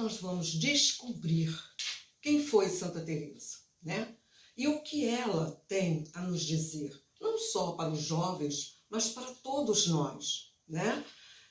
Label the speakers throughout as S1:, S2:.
S1: nós vamos descobrir quem foi Santa Teresa, né? E o que ela tem a nos dizer, não só para os jovens, mas para todos nós, né?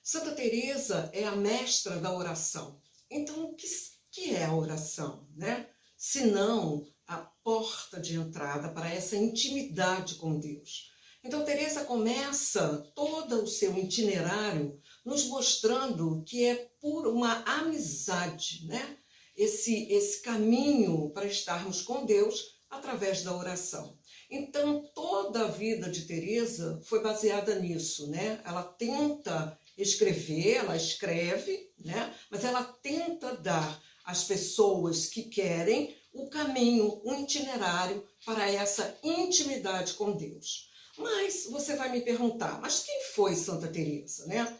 S1: Santa Teresa é a mestra da oração. Então, o que é a oração, né? Se não a porta de entrada para essa intimidade com Deus. Então, Teresa começa todo o seu itinerário nos mostrando que é por uma amizade, né? Esse caminho para estarmos com Deus através da oração. Então, toda a vida de Teresa foi baseada nisso, né? Ela tenta escrever, ela escreve, né? Mas ela tenta dar às pessoas que querem o caminho, um itinerário para essa intimidade com Deus. Mas você vai me perguntar, mas quem foi Santa Teresa, né?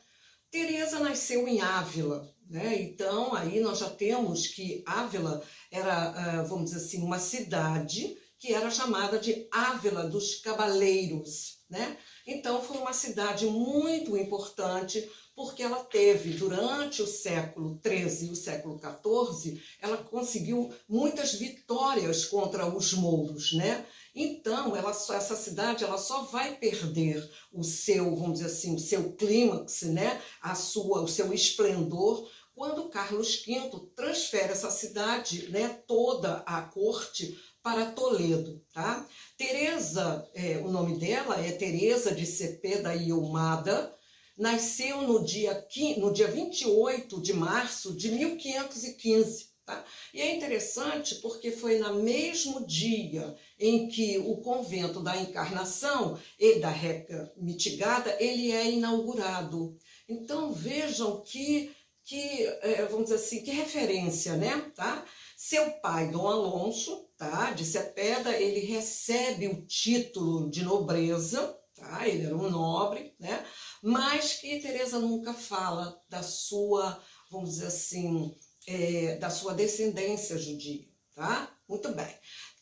S1: Teresa nasceu em Ávila, né? Então aí nós já temos que Ávila era, vamos dizer assim, uma cidade que era chamada de Ávila dos Cabaleiros, né? Então foi uma cidade muito importante porque ela teve, durante o século XIII e o século XIV, ela conseguiu muitas vitórias contra os mouros, né? Então, essa cidade ela só vai perder o seu, vamos dizer assim, o seu clímax, né? O seu esplendor, quando Carlos V transfere essa cidade, né, toda a corte para Toledo, tá? Teresa, o nome dela é Teresa de Cepeda e Eumada, nasceu no dia 28 de março de 1515. Tá? E é interessante porque foi no mesmo dia em que o convento da Encarnação e da Réplica Mitigada ele é inaugurado. Então vejam vamos dizer assim, que referência, né? Tá? Seu pai, Dom Alonso, tá? De Cepeda, ele recebe o título de nobreza, tá? Ele era um nobre, né? Mas que Teresa nunca fala da sua, vamos dizer assim, da sua descendência judia, tá? Muito bem.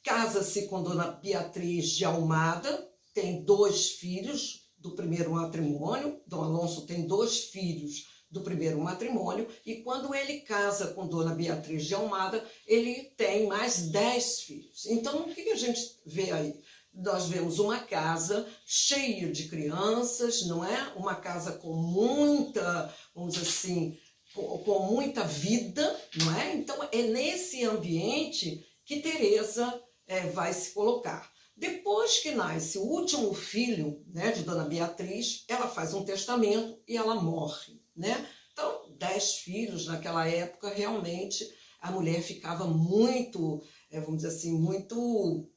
S1: Casa-se com Dona Beatriz de Almada, tem 2 filhos do primeiro matrimônio. Dom Alonso tem 2 filhos do primeiro matrimônio, e quando ele casa com Dona Beatriz de Almada, ele tem mais 10 filhos. Então, o que a gente vê aí? Nós vemos uma casa cheia de crianças, não é? Uma casa com muita, vamos dizer assim, com muita vida, não é? Então, é nesse ambiente que Teresa vai se colocar. Depois que nasce o último filho, né, de Dona Beatriz, ela faz um testamento e ela morre, né? Então, 10 filhos naquela época, realmente, a mulher ficava muito, vamos dizer assim, muito,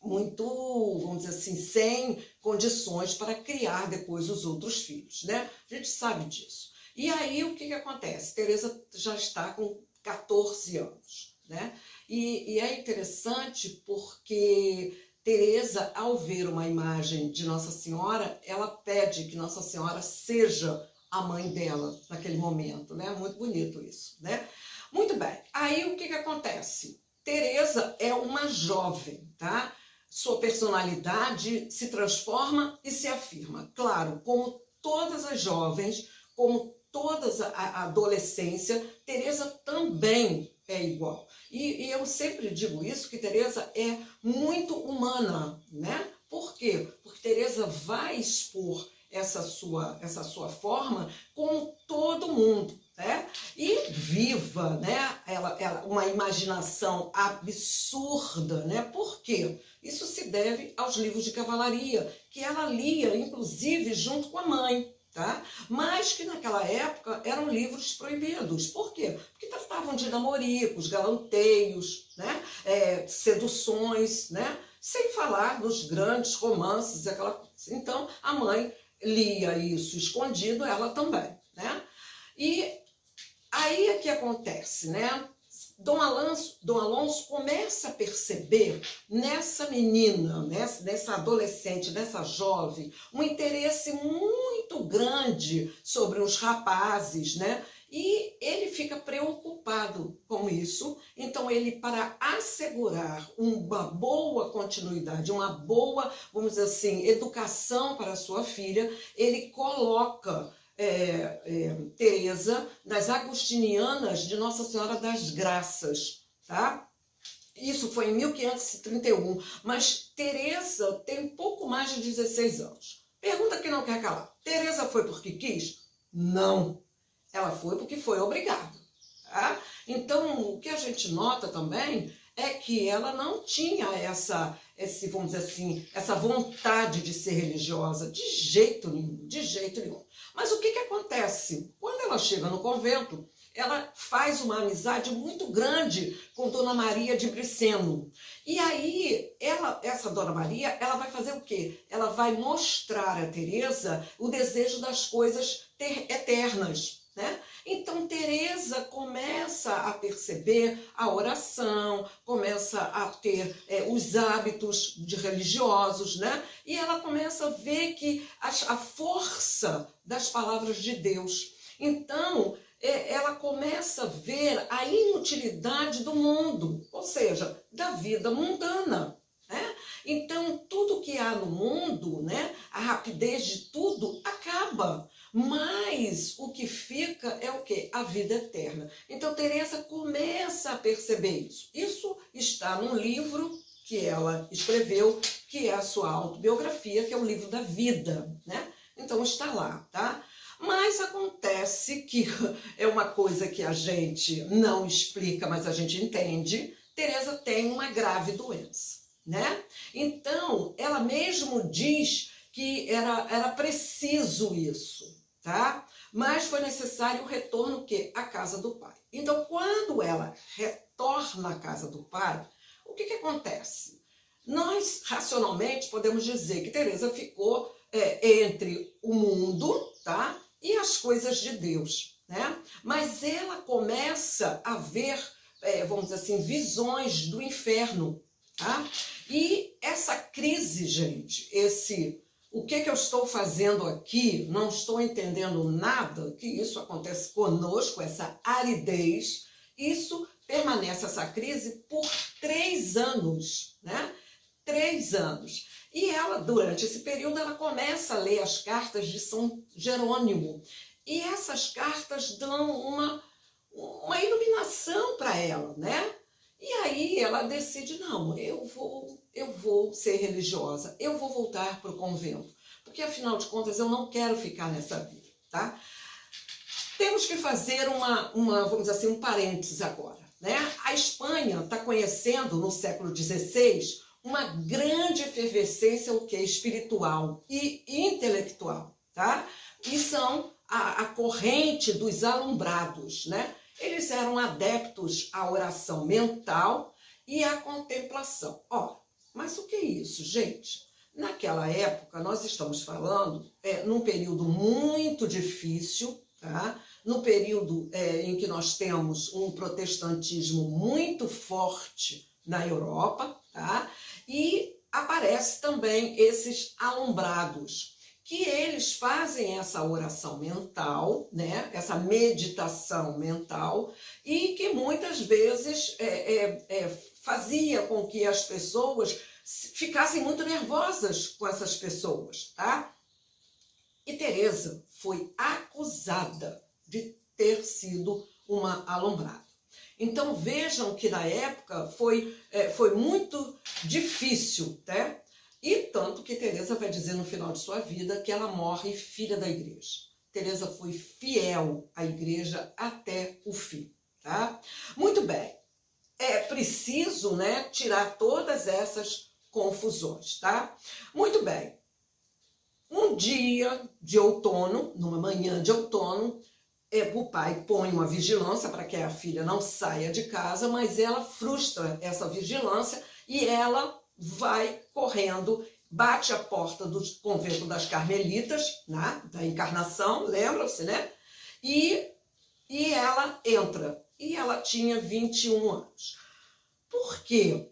S1: vamos dizer assim, sem condições para criar depois os outros filhos, né? A gente sabe disso. E aí, o que acontece? Teresa já está com 14 anos, né? E é interessante porque Teresa, ao ver uma imagem de Nossa Senhora, ela pede que Nossa Senhora seja a mãe dela naquele momento, né? Muito bonito isso, né? Muito bem. Aí, o que acontece? Teresa é uma jovem, tá? Sua personalidade se transforma e se afirma. Claro, como todas as jovens, como toda a adolescência, Teresa também é igual. E eu sempre digo isso, que Teresa é muito humana, né? Por quê? Porque Teresa vai expor essa sua forma com todo mundo, né? E viva, né? Ela uma imaginação absurda, né? Por quê? Isso se deve aos livros de cavalaria, que ela lia, inclusive, junto com a mãe. Tá? Mas que naquela época eram livros proibidos. Por quê? Porque tratavam de namoricos, galanteios, né? Seduções, né? Sem falar dos grandes romances, aquela coisa. Então, a mãe lia isso escondido, ela também, né? E aí é que acontece, né? Dom Alonso começa a perceber nessa menina, nessa adolescente, nessa jovem, um interesse muito grande sobre os rapazes, né? E ele fica preocupado com isso. Então, ele, para assegurar uma boa continuidade, uma boa, vamos dizer assim, educação para a sua filha, ele coloca Teresa, das Agostinianas de Nossa Senhora das Graças, tá? Isso foi em 1531, mas Teresa tem pouco mais de 16 anos. Pergunta que não quer calar. Teresa foi porque quis? Não. Ela foi porque foi obrigada, tá? Então, o que a gente nota também é que ela não tinha vamos dizer assim, essa vontade de ser religiosa, de jeito nenhum, de jeito nenhum. Mas o que acontece? Quando ela chega no convento, ela faz uma amizade muito grande com Dona Maria de Briceno. E aí, essa Dona Maria, ela vai fazer o quê? Ela vai mostrar a Teresa o desejo das coisas eternas, né? Então, Teresa começa a perceber a oração, começa a ter os hábitos religiosos, né? E ela começa a ver que a força das palavras de Deus. Então, ela começa a ver a inutilidade do mundo, ou seja, da vida mundana, né? Então, tudo que há no mundo, né, a rapidez de tudo acaba, mas o que fica é o quê? A vida eterna. Então, Teresa começa a perceber isso. Isso está num livro que ela escreveu, que é a sua autobiografia, que é o livro da vida, né? Então, está lá, tá? Mas acontece que é uma coisa que a gente não explica, mas a gente entende. Teresa tem uma grave doença, né? Então, ela mesmo diz que era preciso isso, tá? Mas foi necessário o retorno o quê? À casa do pai. Então, quando ela retorna à casa do pai, o que acontece? Nós, racionalmente, podemos dizer que Teresa ficou entre o mundo, tá? E as coisas de Deus, né? Mas ela começa a ver, vamos dizer assim, visões do inferno, tá? E essa crise, gente, o que eu estou fazendo aqui, não estou entendendo nada, que isso acontece conosco, essa aridez, isso permanece, essa crise, por 3 anos, né? 3 anos. E ela, durante esse período, ela começa a ler as cartas de São Jerônimo. E essas cartas dão uma iluminação para ela, né? E aí ela decide, não, eu vou ser religiosa, eu vou voltar para o convento. Porque, afinal de contas, eu não quero ficar nessa vida, tá? Temos que fazer vamos dizer assim, um parênteses agora, né? A Espanha está conhecendo, no século XVI, uma grande efervescência, o que? Espiritual e intelectual, tá? E são a corrente dos alumbrados, né? Eles eram adeptos à oração mental e à contemplação. Mas o que é isso, gente? Naquela época, nós estamos falando num período muito difícil, tá? No período em que nós temos um protestantismo muito forte na Europa, tá? E aparece também esses alumbrados, que eles fazem essa oração mental, né? Essa meditação mental, e que muitas vezes fazia com que as pessoas ficassem muito nervosas com essas pessoas, tá? E Teresa foi acusada de ter sido uma alumbrada. Então vejam que na época foi muito difícil, tá? E tanto que Teresa vai dizer no final de sua vida que ela morre filha da igreja. Teresa foi fiel à igreja até o fim, tá? Muito bem. É preciso, né, tirar todas essas confusões, tá? Muito bem. Um dia de outono, numa manhã de outono, o pai põe uma vigilância para que a filha não saia de casa, mas ela frustra essa vigilância e ela vai correndo, bate a porta do convento das Carmelitas, né, da Encarnação, lembram-se, né? E ela entra. E ela tinha 21 anos. Por que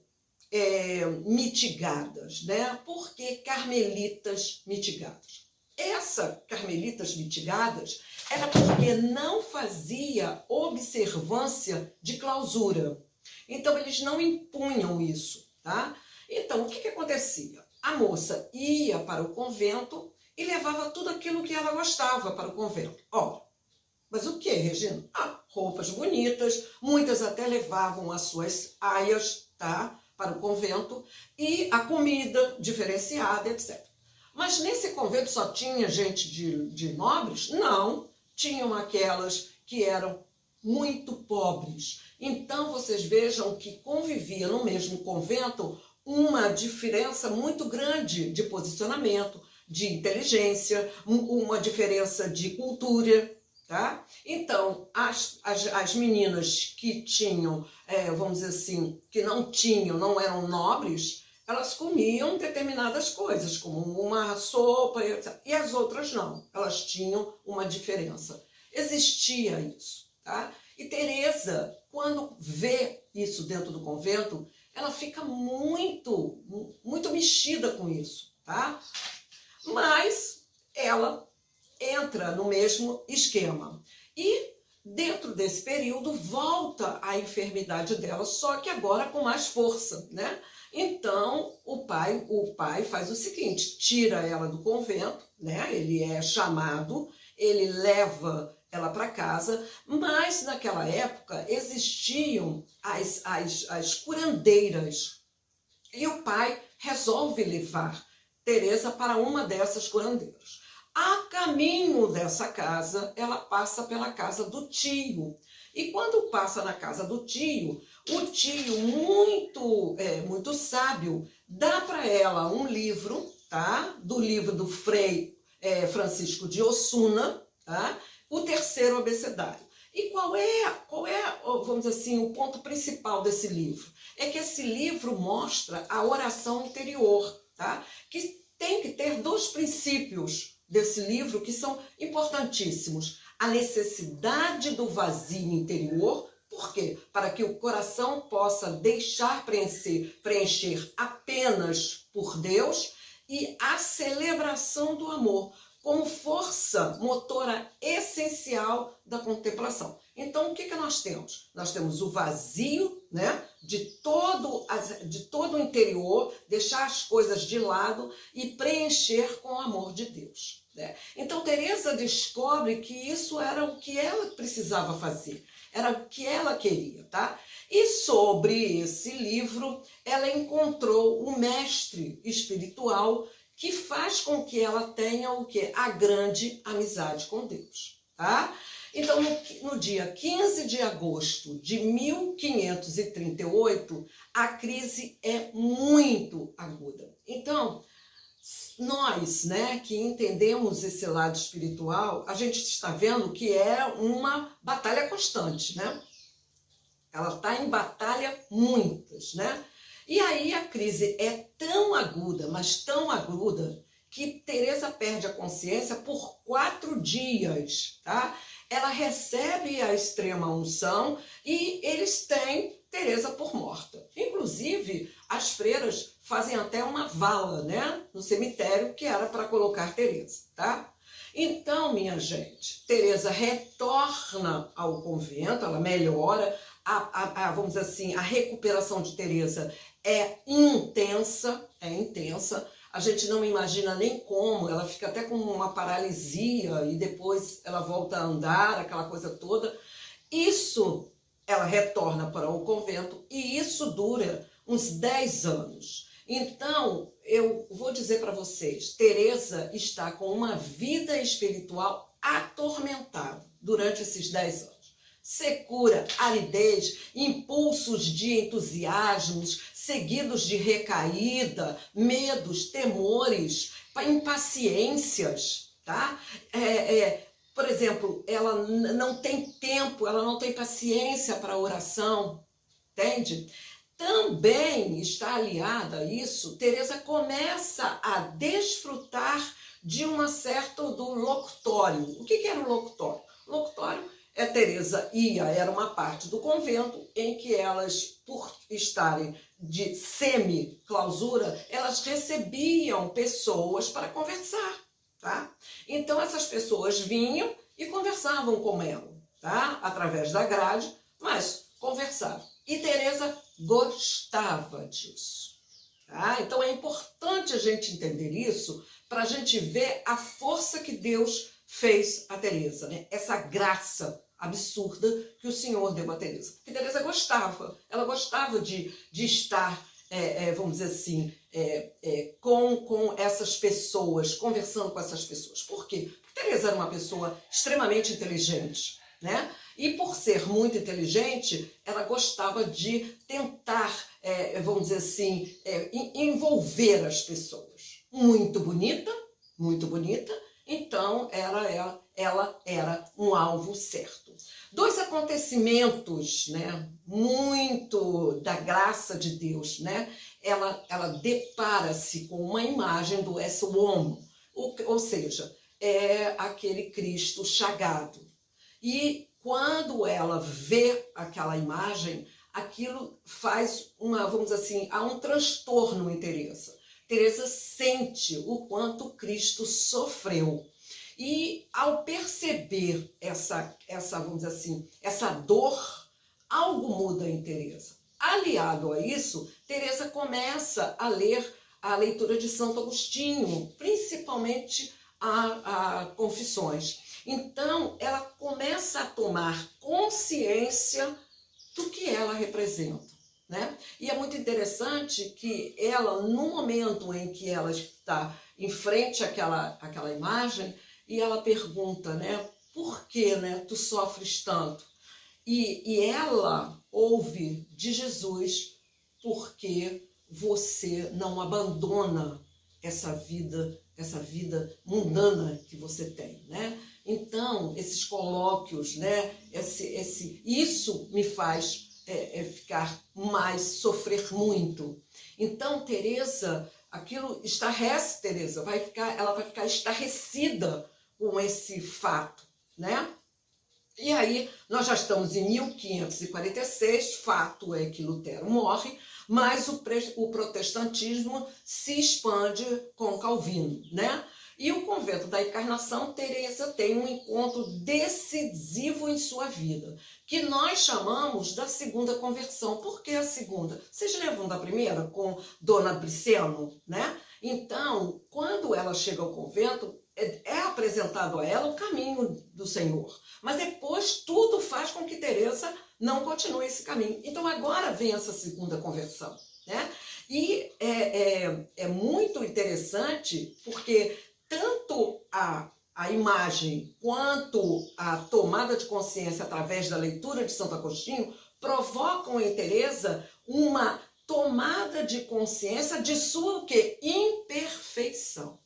S1: mitigadas, né? Por que carmelitas mitigadas? Essa carmelitas mitigadas era porque não fazia observância de clausura. Então, eles não impunham isso, tá? Então, o que acontecia? A moça ia para o convento e levava tudo aquilo que ela gostava para o convento. Ó, mas o que, Regina? Ah, roupas bonitas, muitas até levavam as suas aias, tá, para o convento, e a comida diferenciada, etc. Mas nesse convento só tinha gente de nobres? Não, tinham aquelas que eram muito pobres. Então vocês vejam que convivia no mesmo convento uma diferença muito grande de posicionamento, de inteligência, uma diferença de cultura, tá? Então, as meninas que tinham, vamos dizer assim, que não eram nobres, elas comiam determinadas coisas, como uma sopa, etc. E as outras não, elas tinham uma diferença. Existia isso, tá? E Teresa, quando vê isso dentro do convento, ela fica muito mexida com isso, tá? Mas ela entra no mesmo esquema. E dentro desse período volta a enfermidade dela, só que agora com mais força, né? Então o pai faz o seguinte, tira ela do convento, né? Ele é chamado, ele leva ela para casa, mas naquela época existiam as curandeiras. E o pai resolve levar Teresa para uma dessas curandeiras. A caminho dessa casa, ela passa pela casa do tio. E quando passa na casa do tio, o tio, muito sábio, dá para ela um livro, tá? Do livro do Frei Francisco de Osuna, tá? O terceiro abecedário. E qual é, vamos dizer assim, o ponto principal desse livro? É que esse livro mostra a oração interior, tá? Que tem que ter dois princípios desse livro que são importantíssimos. A necessidade do vazio interior, por quê? Para que o coração possa deixar preencher apenas por Deus, e a celebração do amor como força motora essencial da contemplação. Então, o que nós temos? Nós temos o vazio, né, de todo o interior, deixar as coisas de lado e preencher com o amor de Deus, né? Então, Teresa descobre que isso era o que ela precisava fazer, era o que ela queria, tá? E sobre esse livro, ela encontrou o mestre espiritual que faz com que ela tenha o quê? A grande amizade com Deus, tá? Então, no dia 15 de agosto de 1538, a crise é muito aguda. Então, nós, né, que entendemos esse lado espiritual, a gente está vendo que é uma batalha constante, né? Ela está em batalha muitas, né? E aí a crise é tão aguda, mas tão aguda, que Teresa perde a consciência por 4 dias, tá? Ela recebe a extrema unção e eles têm Teresa por morta. Inclusive, as freiras fazem até uma vala, né, no cemitério, que era para colocar Teresa, tá? Então, minha gente, Teresa retorna ao convento, ela melhora, vamos dizer assim, a recuperação de Teresa é intensa, a gente não imagina nem como, ela fica até com uma paralisia e depois ela volta a andar, aquela coisa toda. Isso, ela retorna para o convento e isso dura uns 10 anos. Então, eu vou dizer para vocês, Teresa está com uma vida espiritual atormentada durante esses 10 anos. Secura, aridez, impulsos de entusiasmos, seguidos de recaída, medos, temores, impaciências, tá? Por exemplo, ela não tem tempo, ela não tem paciência para a oração, entende? Também está aliada a isso, Teresa começa a desfrutar de uma certa do locutório. O que era o locutório? O locutório Teresa era uma parte do convento em que elas, por estarem de semi-clausura, elas recebiam pessoas para conversar, tá? Então essas pessoas vinham e conversavam com ela, tá? Através da grade, mas conversavam. E Teresa gostava disso. Tá? Então é importante a gente entender isso para a gente ver a força que Deus fez a Teresa, né? Essa graça absurda que o Senhor deu a Teresa. Porque Teresa gostava, ela gostava de estar, vamos dizer assim, com essas pessoas, conversando com essas pessoas. Por quê? Porque Teresa era uma pessoa extremamente inteligente, né? E por ser muito inteligente, ela gostava de tentar, vamos dizer assim, envolver as pessoas. Muito bonita, então ela era um alvo certo. Dois acontecimentos, né, muito da graça de Deus, né? Ela depara-se com uma imagem do esse uomo, ou seja, é aquele Cristo chagado. E quando ela vê aquela imagem, aquilo faz vamos dizer assim, há um transtorno em Teresa. Teresa sente o quanto Cristo sofreu. E ao perceber vamos dizer assim, essa dor, algo muda em Teresa. Aliado a isso, Teresa começa a ler a leitura de Santo Agostinho, principalmente a Confissões. Então, ela começa a tomar consciência do que ela representa, né? E é muito interessante que ela, no momento em que ela está em frente àquela imagem, e ela pergunta, né? Por que, né, tu sofres tanto? E ela ouve de Jesus, porque você não abandona essa vida mundana que você tem, né? Então, esses colóquios, né? Isso me faz sofrer muito. Então, Teresa, aquilo estarrece Teresa, ela vai ficar estarrecida com esse fato, né? E aí, nós já estamos em 1546, fato é que Lutero morre, mas o protestantismo se expande com Calvino, né? E o convento da Encarnação, Teresa tem um encontro decisivo em sua vida, que nós chamamos da segunda conversão. Por que a segunda? Vocês lembram da primeira, com Dona Briceno, né? Então, quando ela chega ao convento, é apresentado a ela o caminho do Senhor. Mas depois tudo faz com que Teresa não continue esse caminho. Então agora vem essa segunda conversão, né? E é muito interessante porque tanto a imagem quanto a tomada de consciência através da leitura de Santo Agostinho provocam em Teresa uma tomada de consciência de sua o quê? Imperfeição.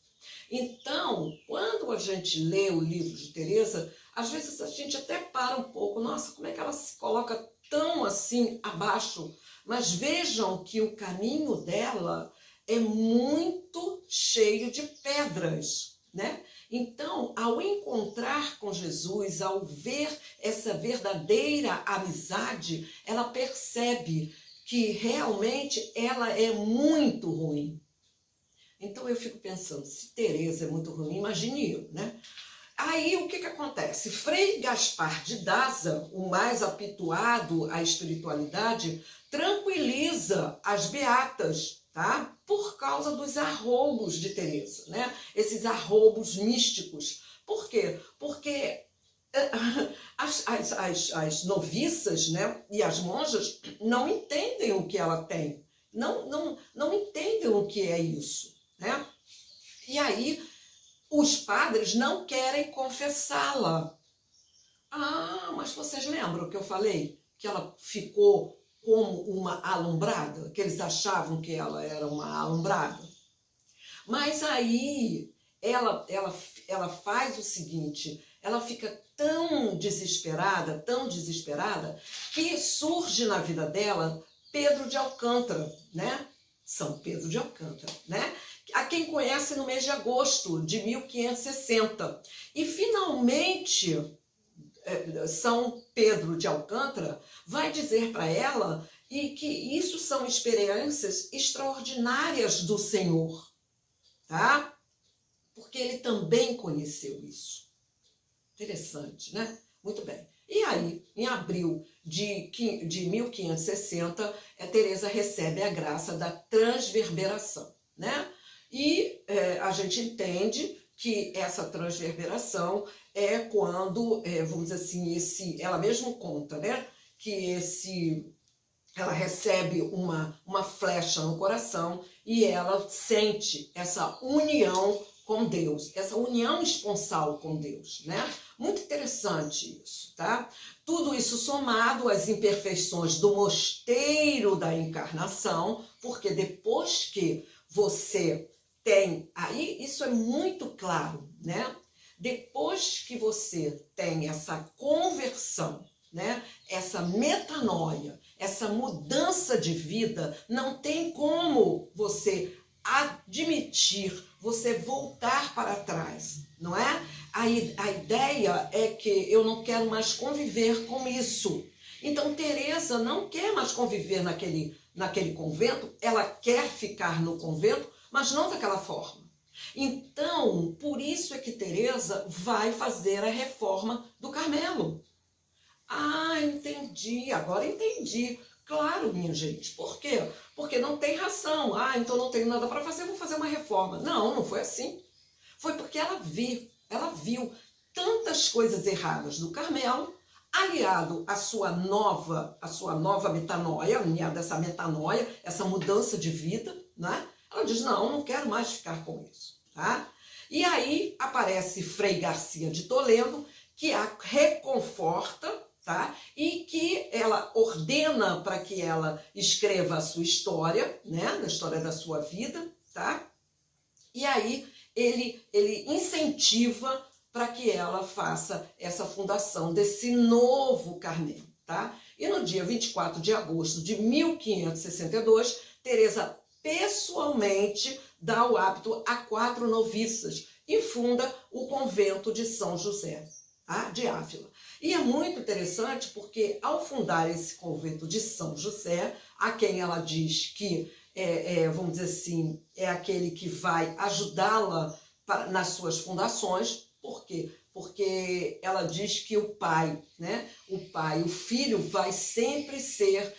S1: Então, quando a gente lê o livro de Teresa, às vezes a gente até para um pouco, nossa, como é que ela se coloca tão assim abaixo? Mas vejam que o caminho dela é muito cheio de pedras, né? Então, ao encontrar com Jesus, ao ver essa verdadeira amizade, ela percebe que realmente ela é muito ruim. Então eu fico pensando, se Teresa é muito ruim, imagine eu, né? Aí o que acontece? Frei Gaspar de Daza, o mais habituado à espiritualidade, tranquiliza as beatas, tá? Por causa dos arroubos de Teresa, né? Esses arroubos místicos. Por quê? Porque as noviças, né, e as monjas não entendem o que ela tem. Não entendem o que é isso. Né? E aí, os padres não querem confessá-la. Ah, mas vocês lembram que eu falei que ela ficou como uma alumbrada? Que eles achavam que ela era uma alumbrada? Mas aí, ela faz o seguinte, ela fica tão desesperada, que surge na vida dela Pedro de Alcântara, né? São Pedro de Alcântara, né? A quem conhece no mês de agosto de 1560. E finalmente, São Pedro de Alcântara vai dizer para ela que isso são experiências extraordinárias do Senhor, tá? Porque ele também conheceu isso. Interessante, né? Muito bem. E aí, em abril de 1560, Teresa recebe a graça da transverberação, né? E a gente entende que essa transverberação é quando, vamos dizer assim, ela mesmo conta, né? Que ela recebe uma flecha no coração e ela sente essa união com Deus, essa união esponsal com Deus, né? Muito interessante isso, tá? Tudo isso somado às imperfeições do mosteiro da encarnação, porque depois que você tem, aí isso é muito claro, né? Depois que você tem essa conversão, né? Essa metanoia, essa mudança de vida, não tem como você admitir, você voltar para trás, não é? A ideia é que eu não quero mais conviver com isso. Então, Teresa não quer mais conviver naquele convento, ela quer ficar no convento, mas não daquela forma. Então, por isso é que Teresa vai fazer a reforma do Carmelo. Ah, entendi, agora entendi. Claro, minha gente. Por quê? Porque não tem ração. Ah, então não tenho nada para fazer, vou fazer uma reforma. Não, não foi assim. Foi porque ela viu tantas coisas erradas do Carmelo, aliado à sua nova metanoia, aliado a essa metanoia, essa mudança de vida, né? Ela diz, não quero mais ficar com isso, tá? E aí aparece Frei Garcia de Toledo, que a reconforta, tá? E que ela ordena para que ela escreva a sua história, né? A história da sua vida, tá? E aí ele incentiva para que ela faça essa fundação desse novo Carmelo, tá? E no dia 24 de agosto de 1562, Teresa pessoalmente dá o hábito a 4 noviças e funda o convento de São José, tá? De Ávila. E é muito interessante porque ao fundar esse convento de São José, a quem ela diz que, vamos dizer assim, é aquele que vai ajudá-la nas suas fundações. Por quê? Porque ela diz que o pai, né? O filho vai sempre ser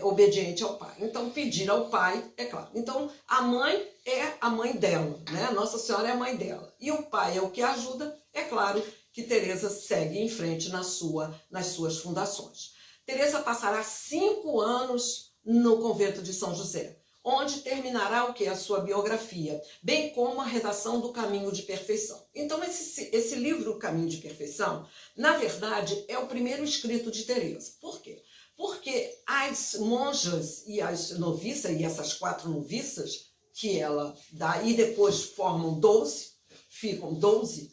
S1: obediente ao pai. Então, pedir ao pai, é claro. Então, a mãe é a mãe dela, né? Nossa Senhora é a mãe dela. E o pai é o que ajuda, é claro que Teresa segue em frente nas suas fundações. Teresa passará 5 anos no convento de São José, onde terminará o que? A sua biografia, bem como a redação do Caminho de Perfeição. Então, esse livro, O Caminho de Perfeição, na verdade, é o primeiro escrito de Teresa. Por quê? Porque as monjas e as noviças, e essas 4 noviças, que ela dá, e depois formam 12, ficam 12,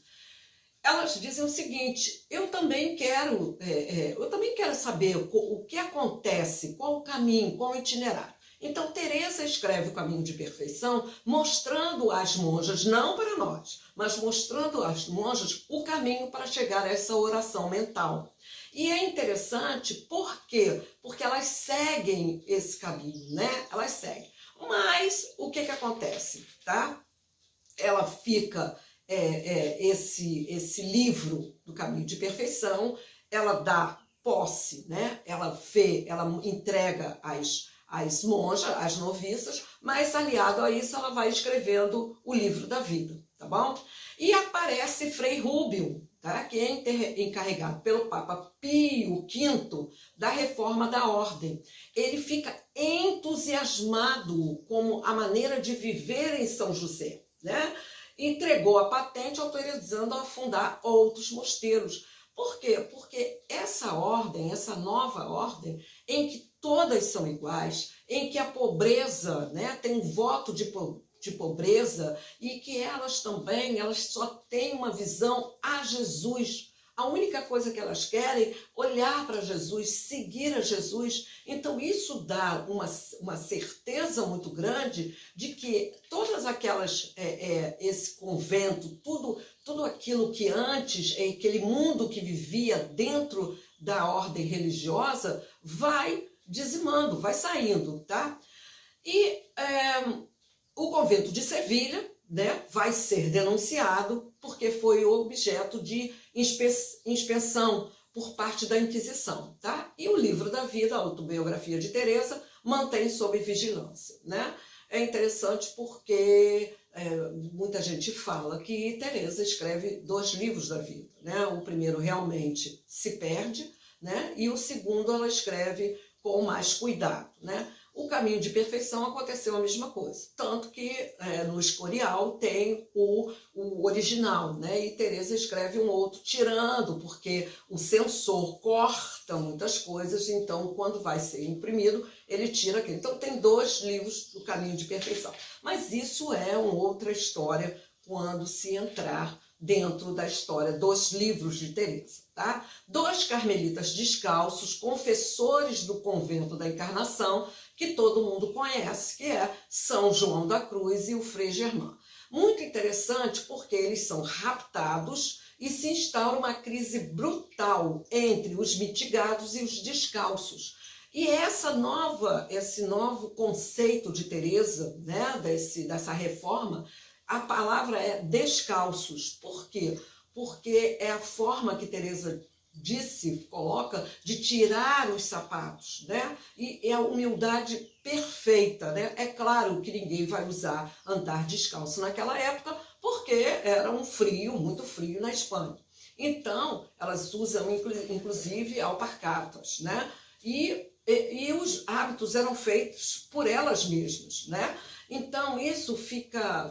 S1: elas dizem o seguinte, eu também quero saber o que acontece, qual o caminho, qual o itinerário. Então, Teresa escreve o Caminho de Perfeição, mostrando às monjas, não para nós, mas mostrando às monjas o caminho para chegar a essa oração mental. E é interessante, por quê? Porque elas seguem esse caminho, né? Elas seguem. Mas, o que acontece, tá? Ela fica... esse livro do Caminho de Perfeição, ela dá posse, né? Ela entrega às monjas, às noviças, mas aliado a isso ela vai escrevendo o livro da vida, tá bom? E aparece Frei Rúbio, tá? Que é encarregado pelo Papa Pio V da reforma da ordem. Ele fica entusiasmado com a maneira de viver em São José, né? Entregou a patente autorizando a fundar outros mosteiros. Por quê? Porque essa ordem, essa nova ordem, em que todas são iguais, em que a pobreza, né, tem um voto de pobreza e que elas só têm uma visão a Jesus. A única coisa que elas querem é olhar para Jesus, seguir a Jesus. Então isso dá uma certeza muito grande de que todas aquelas, esse convento, tudo aquilo que antes, aquele mundo que vivia dentro da ordem religiosa, vai dizimando, vai saindo, tá? E o convento de Sevilha, né, vai ser denunciado porque foi objeto de inspeção por parte da Inquisição, tá? E o livro da vida, a autobiografia de Teresa, mantém sob vigilância, né? É interessante porque muita gente fala que Teresa escreve 2 livros da vida, né? O primeiro realmente se perde, né? E o segundo ela escreve com mais cuidado, né? O Caminho de Perfeição aconteceu a mesma coisa, tanto que no Escorial tem o original, né? E Teresa escreve um outro tirando, porque o censor corta muitas coisas, então quando vai ser imprimido, ele tira aquele. Então tem 2 livros do Caminho de Perfeição. Mas isso é uma outra história quando se entrar dentro da história dos livros de Teresa, tá? 2 carmelitas descalços, confessores do convento da Encarnação, que todo mundo conhece, que é São João da Cruz e o Frei Germán. Muito interessante porque eles são raptados e se instaura uma crise brutal entre os mitigados e os descalços. E esse novo conceito de Teresa, né, dessa reforma, a palavra é descalços. Por quê? Porque é a forma que Teresa coloca, de tirar os sapatos, né? E é a humildade perfeita, né? É claro que ninguém vai andar descalço naquela época, porque era um frio, muito frio na Espanha. Então, elas usam, inclusive, alpargatas, né? E os hábitos eram feitos por elas mesmas, né? Então, isso fica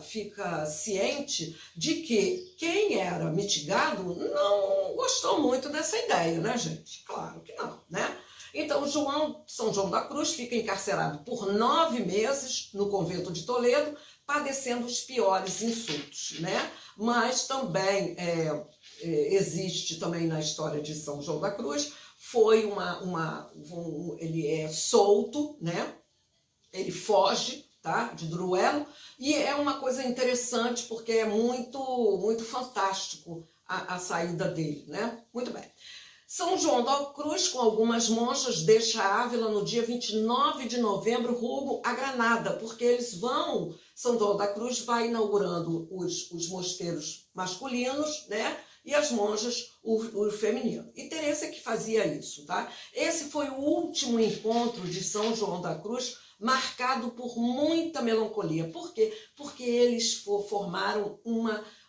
S1: ciente de que quem era mitigado não gostou muito dessa ideia, né, gente? Claro que não, né? Então, São João da Cruz fica encarcerado por 9 meses no convento de Toledo, padecendo os piores insultos, né? Mas também existe também na história de São João da Cruz, foi ele é solto, né? Ele foge, tá? De Duruelo, e é uma coisa interessante porque é muito, muito fantástico a saída dele, né? Muito bem. São João da Cruz, com algumas monjas, deixa Ávila no dia 29 de novembro, rumo a Granada, porque São João da Cruz vai inaugurando os mosteiros masculinos, né? E as monjas, o feminino. E Teresa que fazia isso, tá? Esse foi o último encontro de São João da Cruz, marcado por muita melancolia. Por quê? Porque eles formaram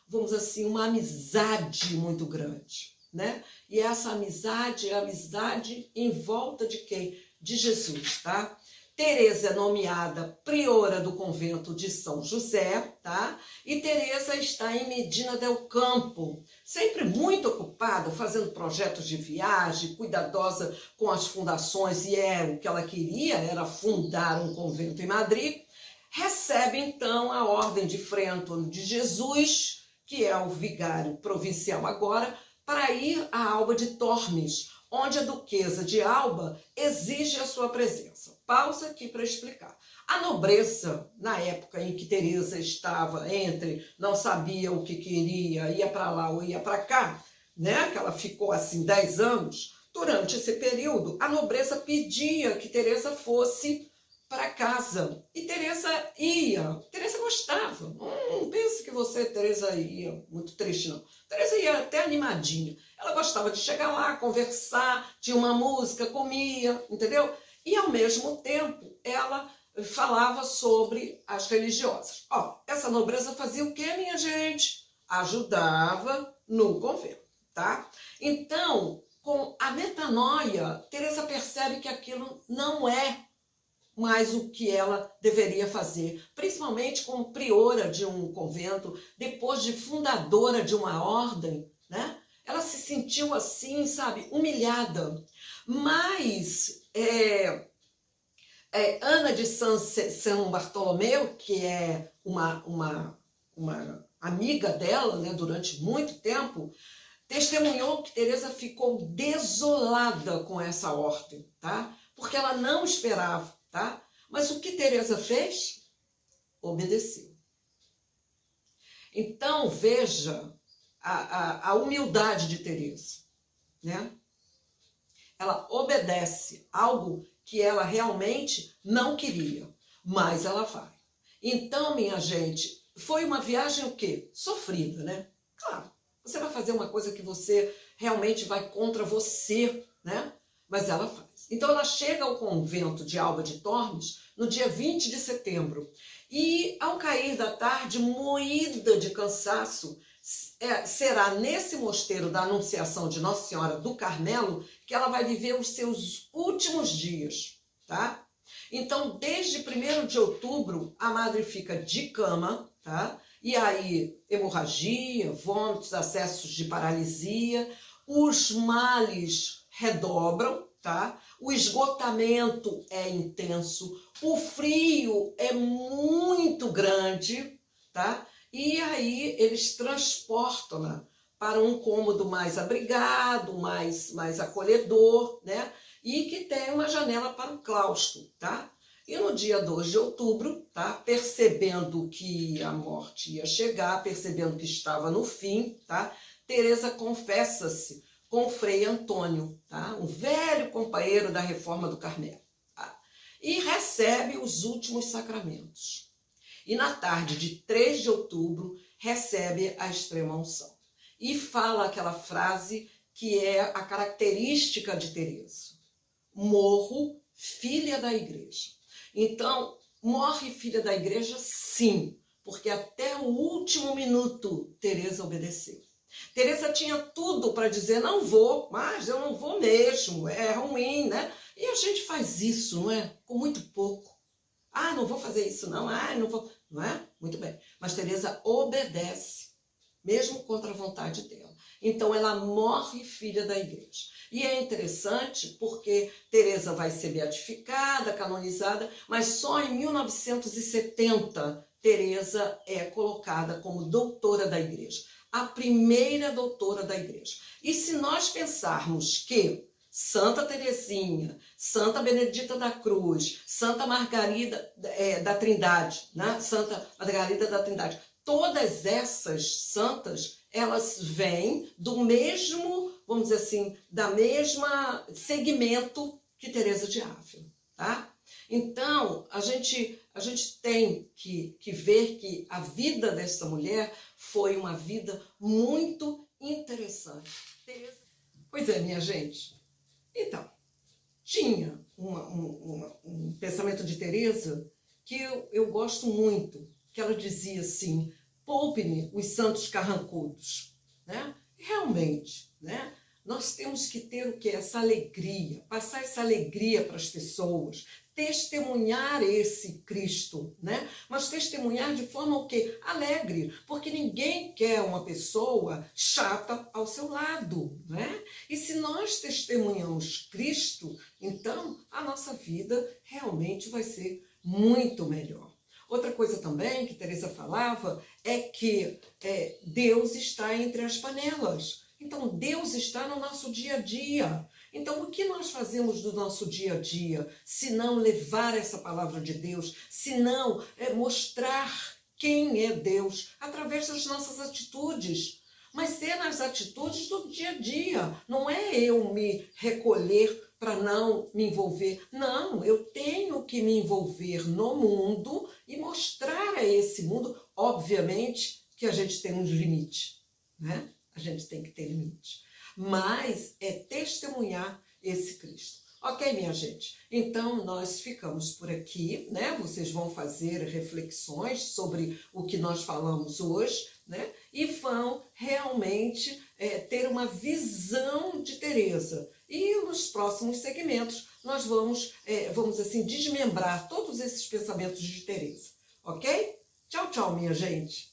S1: vamos dizer assim, uma amizade muito grande, né? E essa amizade é a amizade em volta de quem? De Jesus, tá? Teresa é nomeada priora do convento de São José, tá? E Teresa está em Medina del Campo, sempre muito ocupada, fazendo projetos de viagem, cuidadosa com as fundações, e o que ela queria era fundar um convento em Madrid. Recebe então a ordem de Frei Antônio de Jesus, que é o vigário provincial agora, para ir a Alba de Tormes, onde a duquesa de Alba exige a sua presença. Pausa aqui para explicar. A nobreza, na época em que Teresa estava não sabia o que queria, ia para lá ou ia para cá, né? Que ela ficou assim 10 anos, durante esse período, a nobreza pedia que Teresa fosse para casa. E Teresa ia. Teresa gostava. Não pense que Teresa ia muito triste, não. Teresa ia até animadinha. Ela gostava de chegar lá, conversar, tinha uma música, comia, entendeu? E, ao mesmo tempo, ela falava sobre as religiosas. Essa nobreza fazia o quê, minha gente? Ajudava no convento, tá? Então, com a metanoia, Teresa percebe que aquilo não é mais o que ela deveria fazer, principalmente como priora de um convento, depois de fundadora de uma ordem, né? Ela se sentiu assim, sabe, humilhada. Mas Ana de São Bartolomeu, que é uma amiga dela, né, durante muito tempo, testemunhou que Teresa ficou desolada com essa ordem, tá? Porque ela não esperava, tá? Mas o que Teresa fez? Obedeceu. Então, veja a humildade de Teresa, né? Ela obedece algo que ela realmente não queria, mas ela vai. Então, minha gente, foi uma viagem o quê? Sofrida, né? Claro, você vai fazer uma coisa que você realmente vai contra você, né? Mas ela faz. Então ela chega ao convento de Alba de Tormes no dia 20 de setembro. E ao cair da tarde, moída de cansaço, será nesse mosteiro da Anunciação de Nossa Senhora do Carmelo que ela vai viver os seus últimos dias, tá? Então, desde 1º de outubro, a madre fica de cama, tá? E aí, hemorragia, vômitos, acessos de paralisia, os males redobram, tá? O esgotamento é intenso, o frio é muito grande, tá? E aí eles transportam-na para um cômodo mais abrigado, mais acolhedor, né? E que tem uma janela para o claustro, tá? E no dia 2 de outubro, tá? Percebendo que a morte ia chegar, percebendo que estava no fim, tá? Teresa confessa-se com Frei Antônio, tá? Um velho companheiro da Reforma do Carmelo, tá? E recebe os últimos sacramentos. E na tarde de 3 de outubro, recebe a extrema unção. E fala aquela frase que é a característica de Teresa: morro, filha da igreja. Então, morre filha da igreja, sim, porque até o último minuto Teresa obedeceu. Teresa tinha tudo para dizer, não vou, mas eu não vou mesmo, é ruim, né? E a gente faz isso, não é? Com muito pouco. Ah, não vou fazer isso não, ah, não vou, não é? Muito bem. Mas Teresa obedece, mesmo contra a vontade dela. Então ela morre filha da igreja. E é interessante porque Teresa vai ser beatificada, canonizada, mas só em 1970 Teresa é colocada como doutora da igreja, a primeira doutora da igreja. E se nós pensarmos que Santa Teresinha, Santa Benedita da Cruz, Santa Margarida da Trindade, né? Santa Margarida da Trindade, todas essas santas, elas vêm do mesmo, vamos dizer assim, da mesma segmento que Teresa de Ávila, tá? Então, a gente tem que ver que a vida dessa mulher foi uma vida muito interessante. Pois é, minha gente. Então, tinha um pensamento de Teresa que eu gosto muito, que ela dizia assim, poupe-me os santos carrancudos, né? Realmente, né? Nós temos que ter o quê? Essa alegria, passar essa alegria para as pessoas, testemunhar esse Cristo, né? Mas testemunhar de forma o quê? Alegre, porque ninguém quer uma pessoa chata ao seu lado, né? E se nós testemunhamos Cristo, então a nossa vida realmente vai ser muito melhor. Outra coisa também que Teresa falava é que Deus está entre as panelas. Então, Deus está no nosso dia a dia. Então, o que nós fazemos do nosso dia a dia, se não levar essa palavra de Deus, se não mostrar quem é Deus através das nossas atitudes? Mas é nas atitudes do dia a dia. Não é eu me recolher para não me envolver. Não, eu tenho que me envolver no mundo e mostrar a esse mundo, obviamente, que a gente tem um limite, né? A gente tem que ter limite. Mas é testemunhar esse Cristo. Ok, minha gente? Então, nós ficamos por aqui, né? Vocês vão fazer reflexões sobre o que nós falamos hoje, né? E vão realmente ter uma visão de Teresa. E nos próximos segmentos, nós vamos assim, desmembrar todos esses pensamentos de Teresa. Ok? Tchau, tchau, minha gente!